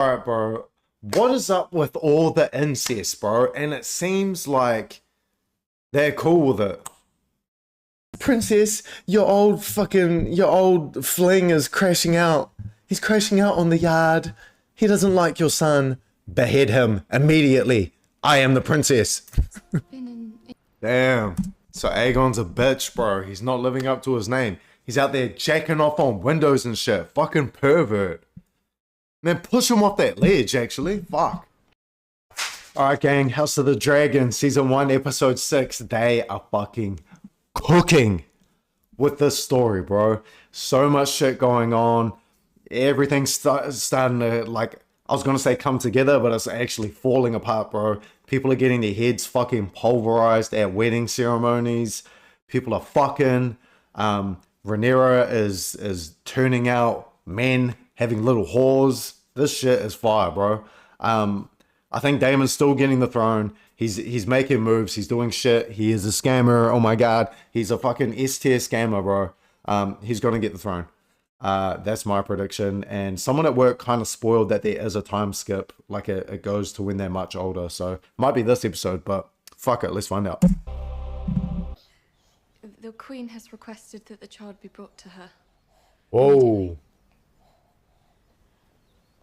Alright, bro. What is up with all the incest, bro? And it seems like they're cool with it. Princess, your old fling is crashing out. He's crashing out on the yard. He doesn't like your son. Behead him immediately. I am the princess. Damn. So Aegon's a bitch, bro. He's not living up to his name. He's out there jacking off on windows and shit. Fucking pervert. Man, push him off that ledge, actually. Fuck. Alright, gang. House of the Dragon, Season 1, Episode 6. They are fucking cooking with this story, bro. So much shit going on. Everything's starting to, like, I was going to say come together, but it's actually falling apart, bro. People are getting their heads fucking pulverized at wedding ceremonies. People are fucking. Rhaenyra is turning out men, having little whores. This shit is fire, bro. I think Daemon's still getting the throne. He's making moves. He's doing shit. He is a scammer. Oh my god. He's a fucking S-tier scammer, bro. He's going to get the throne. That's my prediction. And someone at work kind of spoiled that there is a time skip. Like it goes to when they're much older. So might be this episode, but fuck it. Let's find out. The Queen has requested that the child be brought to her. Whoa.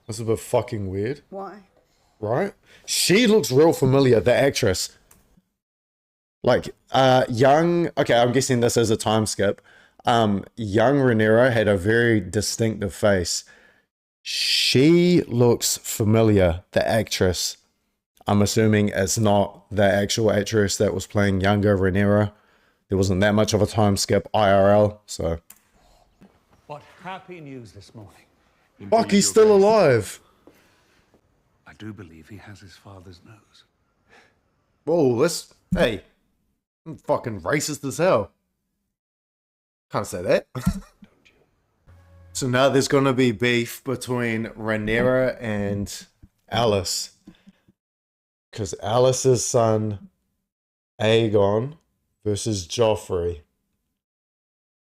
This is a bit fucking weird. Why? Right? She looks real familiar, the actress. Like, young... Okay, I'm guessing this is a time skip. Young Rhaenyra had a very distinctive face. She looks familiar, the actress. I'm assuming it's not the actual actress that was playing younger Rhaenyra. There wasn't that much of a time skip IRL, so... What happy news this morning. Fuck, he's still alive. I do believe he has his father's nose. Whoa, this... Hey. I'm fucking racist as hell. Can't say that. So now there's gonna be beef between Rhaenyra and Alice. Because Alice's son, Aegon, versus Joffrey.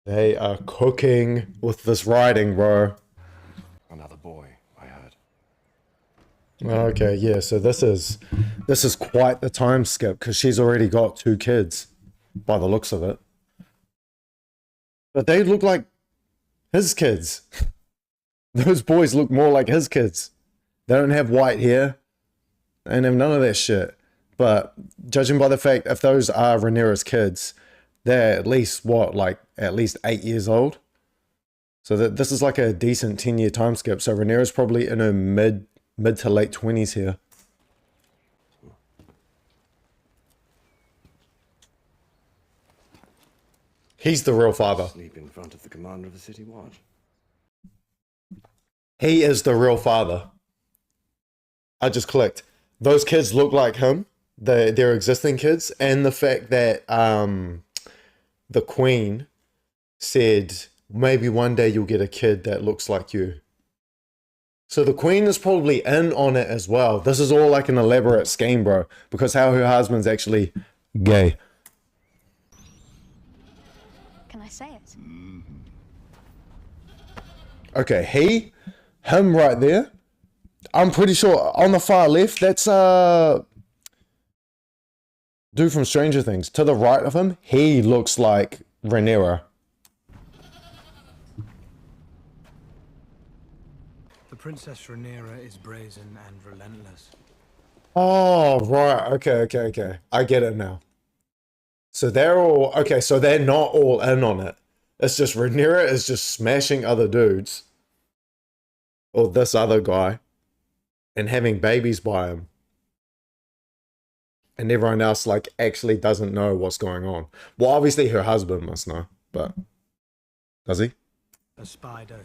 They are cooking with this writing, bro. Another boy, I heard. Okay, yeah, so this is quite the time skip because she's already got 2 kids by the looks of it. But they look like his kids. Those boys look more like his kids. They don't have white hair. They don't have none of that shit. But judging by the fact if those are Rhaenyra's kids, they're at least what, like at least 8 years old. So this is like a decent 10-year time skip. So Rhaenyra's probably in her mid to late 20s here. He's the real father. Sleep in front of the commander of the city watch. He is the real father. I just clicked. Those kids look like him. Their existing kids. And the fact that the Queen said, maybe one day you'll get a kid that looks like you. So the Queen is probably in on it as well. This is all like an elaborate scheme, bro. Because how her husband's actually gay. Can I say it? Okay, him right there. I'm pretty sure on the far left, that's dude from Stranger Things. To the right of him, he looks like Rhaenyra. The Princess Rhaenyra is brazen and relentless. Oh, right. Okay. I get it now. So they're all... Okay, so they're not all in on it. It's just Rhaenyra is just smashing other dudes. Or this other guy. And having babies by him. And everyone else, like, actually doesn't know what's going on. Well, obviously her husband must know. But... Does he? A spider.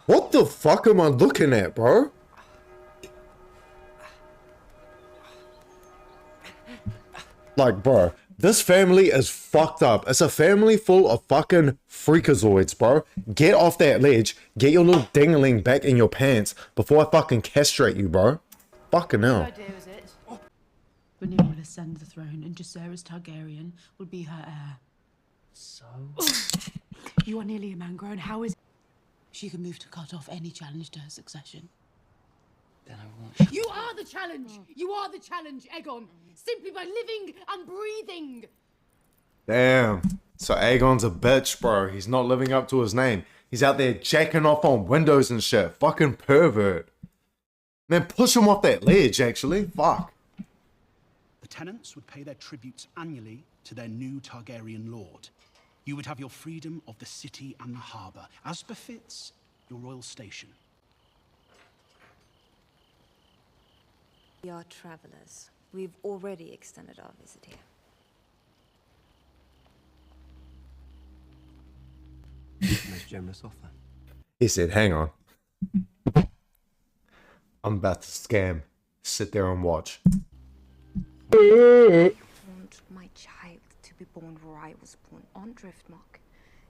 What the fuck am I looking at, bro? Like, bro, this family is fucked up. It's a family full of fucking freakazoids, bro. Get off that ledge. Get your little dingling back in your pants before I fucking castrate you, bro. Fucking hell. What idea is it? Rhaenyra will ascend the throne, and Jacaerys Targaryen will be her heir. So? You are nearly a man grown. How is She can move to cut off any challenge to her succession. Then I won't. You are the challenge! You are the challenge, Aegon! Simply by living and breathing! Damn. So Aegon's a bitch, bro. He's not living up to his name. He's out there jacking off on windows and shit. Fucking pervert. Man, push him off that ledge, actually. Fuck. The tenants would pay their tributes annually to their new Targaryen lord. You would have your freedom of the city and the harbour, as befits your royal station. We are travelers. We've already extended our visit here. Most generous offer. He said, hang on. I'm about to scam. Sit there and watch. I want my child to be born where I was born, on Driftmark,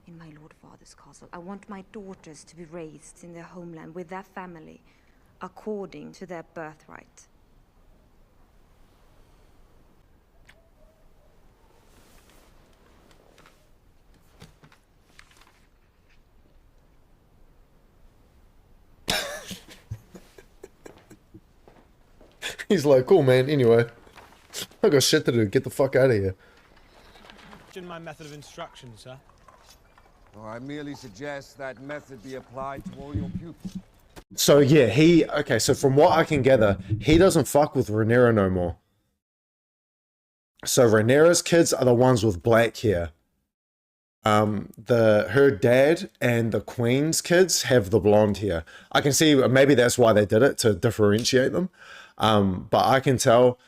in my Lord Father's castle. I want my daughters to be raised in their homeland with their family, according to their birthright. He's like, cool, man. Anyway, I got shit to do. Get the fuck out of here. My method of instruction, sir. Oh, I merely suggest that method be applied to all your pupils. So yeah, okay, so from what I can gather, he doesn't fuck with Rhaenyra no more. So Rhaenyra's kids are the ones with black hair. Her dad and the Queen's kids have the blonde hair. I can see maybe that's why they did it, to differentiate them. But I can tell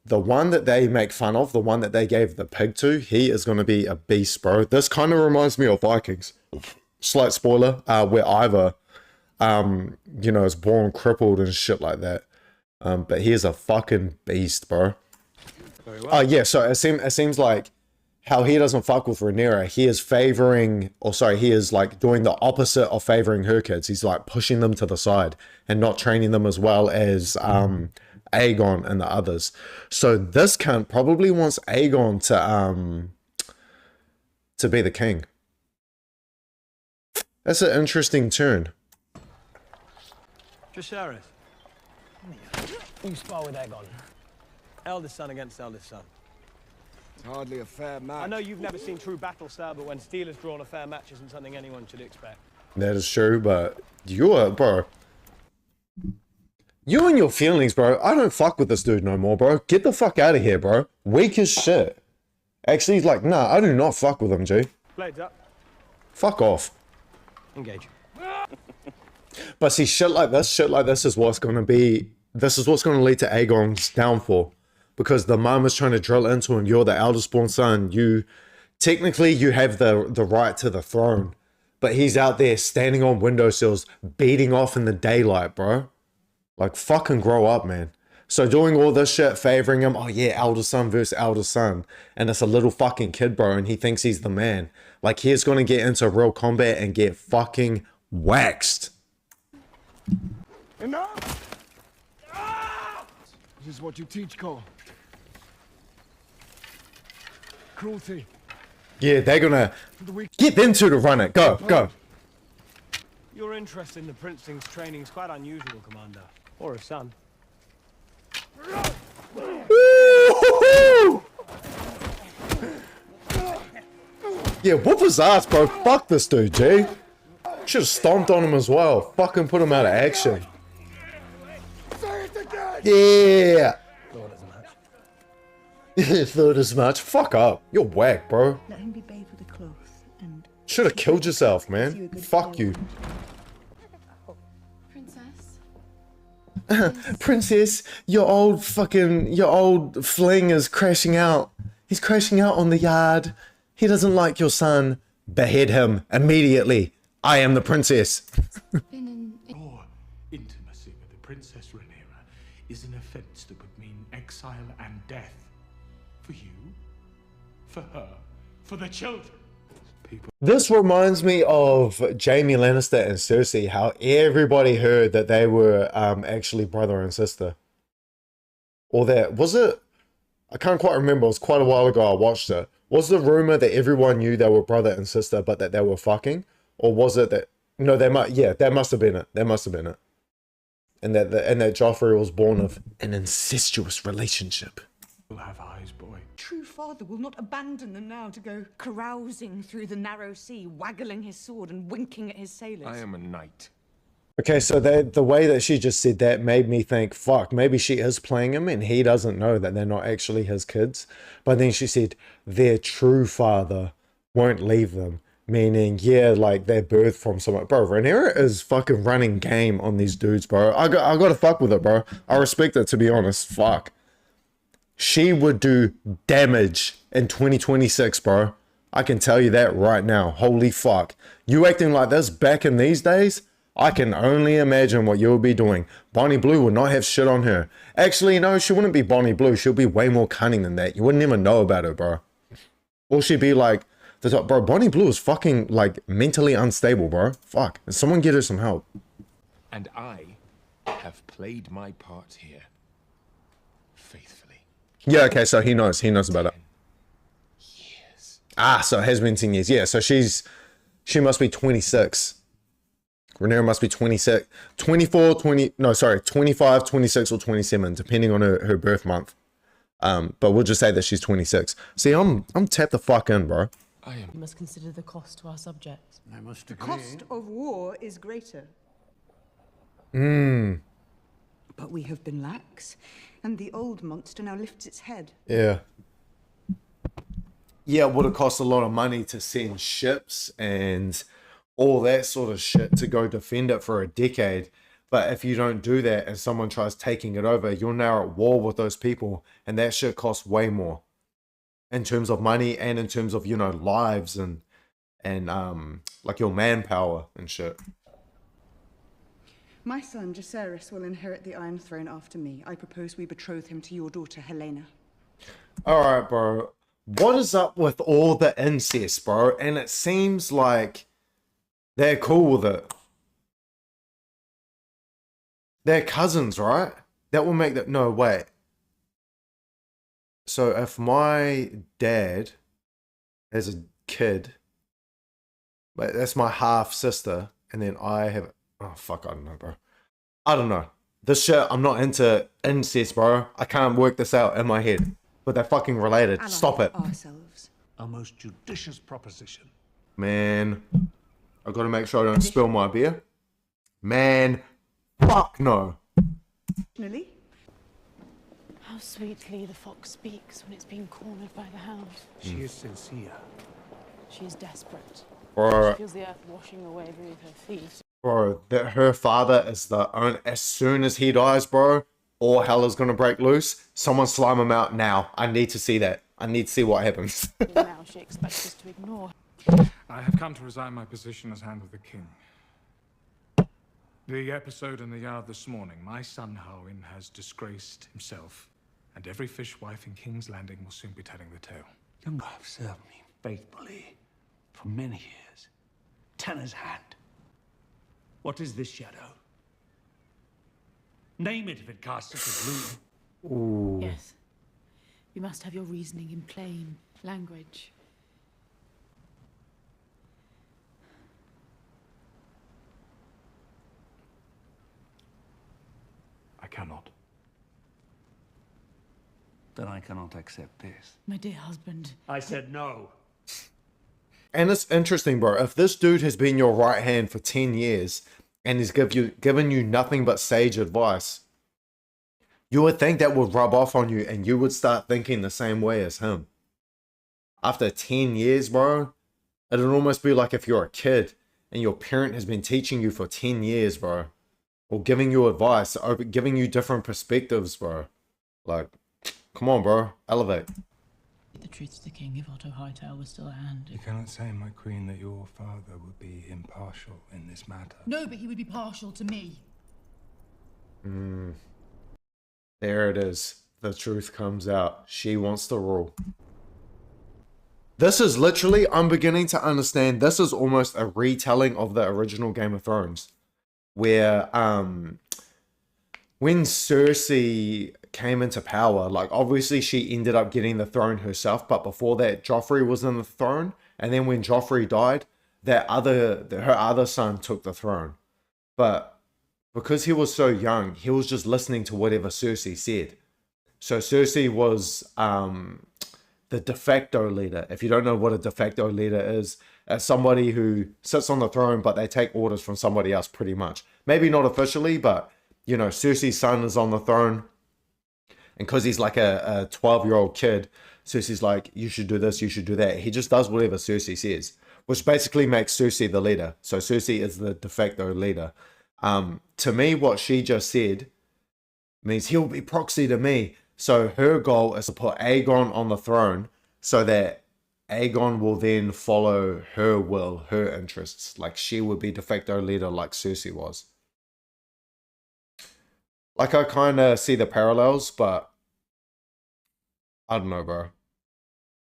the one that they make fun of, the one that they gave the pig to, he is going to be a beast, bro. This kind of reminds me of Vikings. Slight spoiler, where Ivor, you know, is born crippled and shit like that. But he is a fucking beast, bro. Very Oh, yeah, so it seems like how he doesn't fuck with Rhaenyra, he is favoring, or sorry, he is like doing the opposite of favoring her kids. He's like pushing them to the side and not training them as well as Aegon and the others. So this cunt probably wants Aegon to be the king. That's an interesting turn. Jacaerys. You spar with Aegon. Eldest son against eldest son. It's hardly a fair match. I know you've never seen true battle, sir, but when steel is drawn, a fair match isn't something anyone should expect. That is true, but bro. You and your feelings, bro. I don't fuck with this dude no more, bro. Get the fuck out of here, bro. Weak as shit. Actually, he's like, nah, I do not fuck with him, G. Blades up. Fuck off. Engage. But see, shit like this is what's going to be, this is what's going to lead to Aegon's downfall. Because the mum is trying to drill into him, you're the eldest born son, technically you have the right to the throne. But he's out there standing on windowsills, beating off in the daylight, bro. Like, fucking grow up, man. So doing all this shit, favoring him, oh yeah, eldest son versus eldest son. And it's a little fucking kid, bro, and he thinks he's the man. Like, he's going to get into real combat and get fucking waxed. Enough! This is what you teach, Cole. Cruelty. Yeah, they're gonna get them two to run it. Go, go. Your interest in the Princeling's training is quite unusual, Commander. Or a son. Yeah, whoop his ass, bro. Fuck this dude, G. Should have stomped on him as well. Fucking put him out of action. Yeah. Thought as much. Fuck up. You're whack, bro. Let him be bathed with a cloth and... Should have killed yourself, man. Fuck you. Princess? Princess, your old fling is crashing out. He's crashing out on the yard. He doesn't like your son. Behead him immediately. I am the princess. Your intimacy with the Princess Rhaenyra is an offense that would mean exile and death. For you, for her, for the children. People. This reminds me of Jaime Lannister and Cersei, how everybody heard that they were actually brother and sister. Or that, was it? I can't quite remember, it was quite a while ago I watched it. Was the rumor that everyone knew they were brother and sister but that they were fucking? Or was it that No, that must have been it. That must have been it. And that Joffrey was born of an incestuous relationship. You'll have eyes, boy. True father will not abandon them now to go carousing through the narrow sea, waggling his sword and winking at his sailors. I am a knight. Okay, so the way that she just said that made me think, fuck, maybe she is playing him and he doesn't know that they're not actually his kids. But then she said, their true father won't leave them. Meaning, yeah, like they're birthed from someone. Bro, Rhaenyra is fucking running game on these dudes, bro. I gotta fuck with it, bro. I respect it, to be honest. Fuck. She would do damage in 2026, bro. I can tell you that right now. Holy fuck. You acting like this back in these days? I can only imagine what you'll be doing. Bonnie Blue would not have shit on her. Actually, no, she wouldn't be Bonnie Blue. She'll be way more cunning than that. You wouldn't even know about her, bro. Or she'd be like, bro, Bonnie Blue is fucking, like, mentally unstable, bro. Fuck. Someone get her some help. And I have played my part here faithfully. Yeah, okay, so he knows. He knows about it. Years. Ah, so it has been 10 years. Yeah, so she must be 26. Rhaenyra must be 26. 24, 20, no, sorry, 25, 26, or 27, depending on her birth month. But we'll just say that she's 26. See, I'm tapped the fuck in, bro. We must consider the cost to our subjects. I must agree. The cost of war is greater. But we have been lax, and the old monster now lifts its head. Yeah. Yeah, it would have cost a lot of money to send ships and all that sort of shit to go defend it for a decade. But if you don't do that and someone tries taking it over, you're now at war with those people, and that shit costs way more. In terms of money and in terms of, you know, lives and like your manpower and shit. My son, Jacaerys, will inherit the Iron Throne after me. I propose we betroth him to your daughter, Helena. Alright, bro. What is up with all the incest, bro? And it seems like they're cool with it. They're cousins, right? That will make that... No, wait. So if my dad has a kid, but that's my half sister, and then I have, oh fuck, I don't know, bro. I don't know. This shit, I'm not into incest, bro. I can't work this out in my head. But they're fucking related. Stop it. Ourselves. A most judicious proposition. Man, I gotta make sure I don't spill my beer. Man, fuck no. Lily? How sweetly the fox speaks when it's being cornered by the hound. She is sincere. She is desperate. Bro, She feels the earth washing away beneath her feet. bro, that her father is the only, as soon as he dies, bro, all hell is gonna break loose. Someone slime him out now. I need to see that. I need to see what happens. Now she expects us to ignore. I have come to resign my position as Hand of the King. The episode in the yard this morning, my son Harwin has disgraced himself, and every fishwife in King's Landing will soon be telling the tale. You have served me faithfully for many years. Tanner's hand. What is this shadow? Name it if it casts such a gloom. Yes. You must have your reasoning in plain language. I cannot. Then I cannot accept this. My dear husband. I said no. And it's interesting, bro. If this dude has been your right hand for 10 years and he's given you nothing but sage advice, you would think that would rub off on you and you would start thinking the same way as him. After 10 years, bro, it'd almost be like if you're a kid and your parent has been teaching you for 10 years, bro, or giving you advice, or giving you different perspectives, bro. Like, come on, bro, elevate. The truth to the king if Otto Hightail was still at hand. You cannot say, my queen, that your father would be impartial in this matter. No, but he would be partial to me. There it is. The truth comes out. She wants to rule. This is literally, I'm beginning to understand, this is almost a retelling of the original Game of Thrones. Where, when Cersei came into power, like, obviously she ended up getting the throne herself, but before that, Joffrey was in the throne, and then when Joffrey died, her other son took the throne. But because he was so young, he was just listening to whatever Cersei said. So Cersei was the de facto leader. If you don't know what a de facto leader is, as somebody who sits on the throne, but they take orders from somebody else pretty much. Maybe not officially, but, you know, Cersei's son is on the throne. And because he's like a 12-year-old kid, Cersei's like, you should do this, you should do that. He just does whatever Cersei says, which basically makes Cersei the leader. So Cersei is the de facto leader. To me, what she just said means he'll be proxy to me. So her goal is to put Aegon on the throne so that Aegon will then follow her will, her interests. Like she would be de facto leader like Cersei was. Like I kind of see the parallels, but I don't know, bro.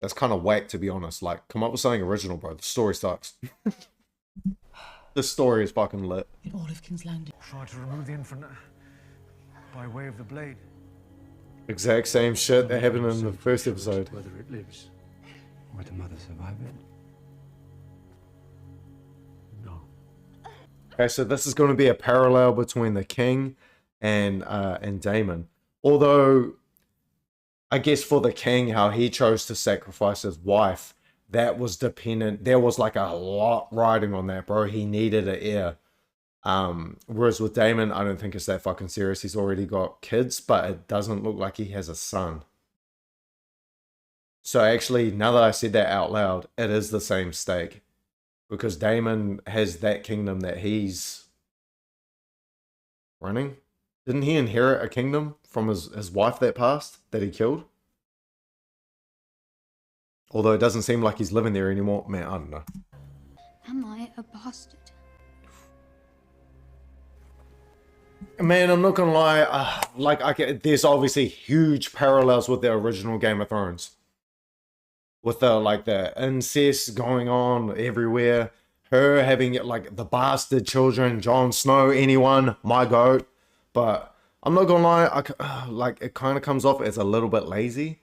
That's kind of whack, to be honest. Like, come up with something original, bro. The story sucks. The story is fucking lit. In all of King's Landing. Try to remove the infant by way of the blade. Exact same shit that happened in the first episode. Whether it lives. Would the mother survive it? No. Okay, so this is going to be a parallel between the king and Daemon. Although, I guess for the king, how he chose to sacrifice his wife, that was dependent. There was like a lot riding on that, bro. He needed an heir. Whereas with Daemon, I don't think it's that fucking serious. He's already got kids, but it doesn't look like he has a son. So actually, now that I said that out loud, it is the same stake. Because Daemon has that kingdom that he's running. Didn't he inherit a kingdom from his wife that passed, that he killed? Although it doesn't seem like he's living there anymore. Man, I don't know. Am I a bastard? Man, I'm not gonna lie. There's obviously huge parallels with the original Game of Thrones. With the incest going on everywhere. Her having like the bastard children, Jon Snow, anyone, my goat. But I'm not gonna lie, it kind of comes off as a little bit lazy.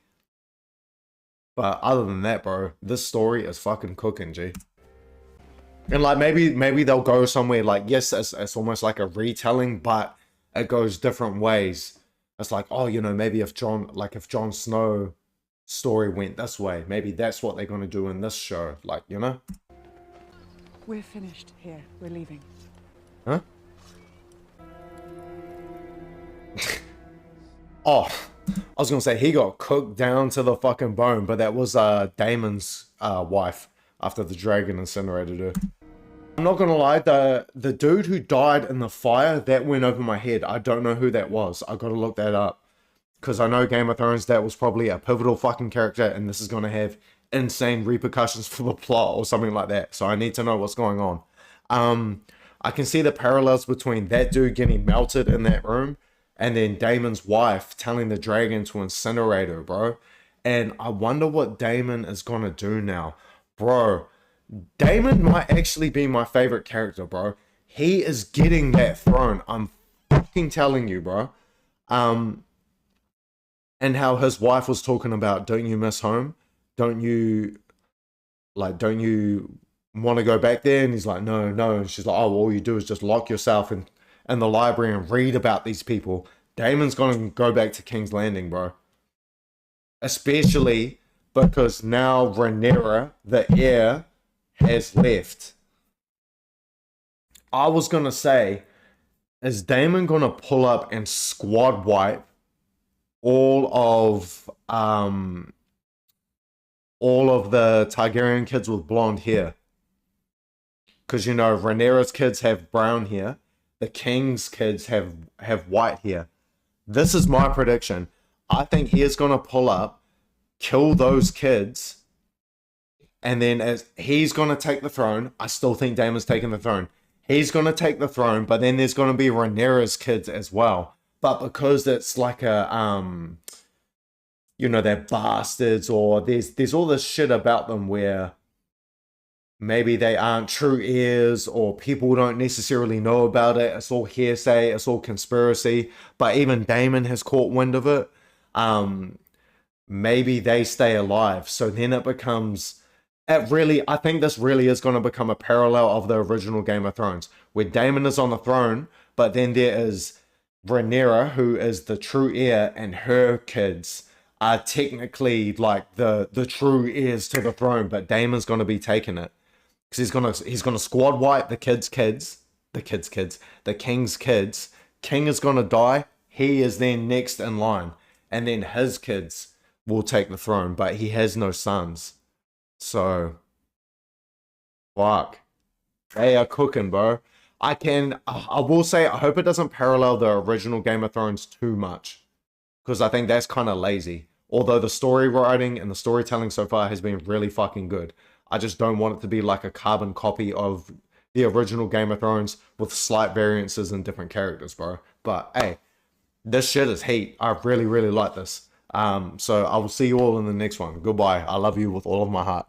But other than that, bro, this story is fucking cooking, G. And like maybe they'll go somewhere like, yes, it's almost like a retelling, but it goes different ways. It's like, oh, you know, maybe if Jon Snow story went this way, maybe that's what they're gonna do in this show. Like, you know? We're finished here. We're leaving. Huh? Oh, I was gonna say he got cooked down to the fucking bone, but that was Daemon's wife after the dragon incinerated her. I'm not gonna lie, the dude who died in the fire, that went over my head. I don't know who that was. I gotta look that up. Because I know Game of Thrones, that was probably a pivotal fucking character, and this is gonna have insane repercussions for the plot or something like that. So I need to know what's going on. I can see the parallels between that dude getting melted in that room and then Daemon's wife telling the dragon to incinerate her, bro. And I wonder what Daemon is gonna do now. Bro, Daemon might actually be my favorite character, bro. He is getting that throne. I'm fucking telling you, bro. And how his wife was talking about, don't you miss home? Don't you want to go back there? And he's like, no. And she's like, oh, well, all you do is just lock yourself in the library and read about these people. Daemon's gonna go back to King's Landing, bro. Especially because now Rhaenyra, the heir, has left. I was gonna say, is Daemon gonna pull up and squad wipe all of the Targaryen kids with blonde hair? Because, you know, Rhaenyra's kids have brown hair. The king's kids have white hair. This is my prediction. I think he is going to pull up, kill those kids, and then as he's going to take the throne, I still think Daemon's taking the throne. He's going to take the throne, but then there's going to be Rhaenyra's kids as well. But because it's like a, you know, they're bastards, or there's all this shit about them where maybe they aren't true heirs, or people don't necessarily know about it. It's all hearsay, it's all conspiracy. But even Daemon has caught wind of it. Maybe they stay alive. So then it becomes I think this really is going to become a parallel of the original Game of Thrones, where Daemon is on the throne, but then there is Rhaenyra, who is the true heir, and her kids are technically like the true heirs to the throne, but Daemon's going to be taking it because he's gonna squad wipe the king's kids. King is going to die. He is then next in line, and then his kids will take the throne, but he has no sons. So, fuck. They are cooking, bro. I will say, I hope it doesn't parallel the original Game of Thrones too much, because I think that's kind of lazy. Although the story writing and the storytelling so far has been really fucking good. I just don't want it to be like a carbon copy of the original Game of Thrones with slight variances in different characters, bro. But hey, this shit is heat. I really, really like this. So I will see you all in the next one. Goodbye. I love you with all of my heart.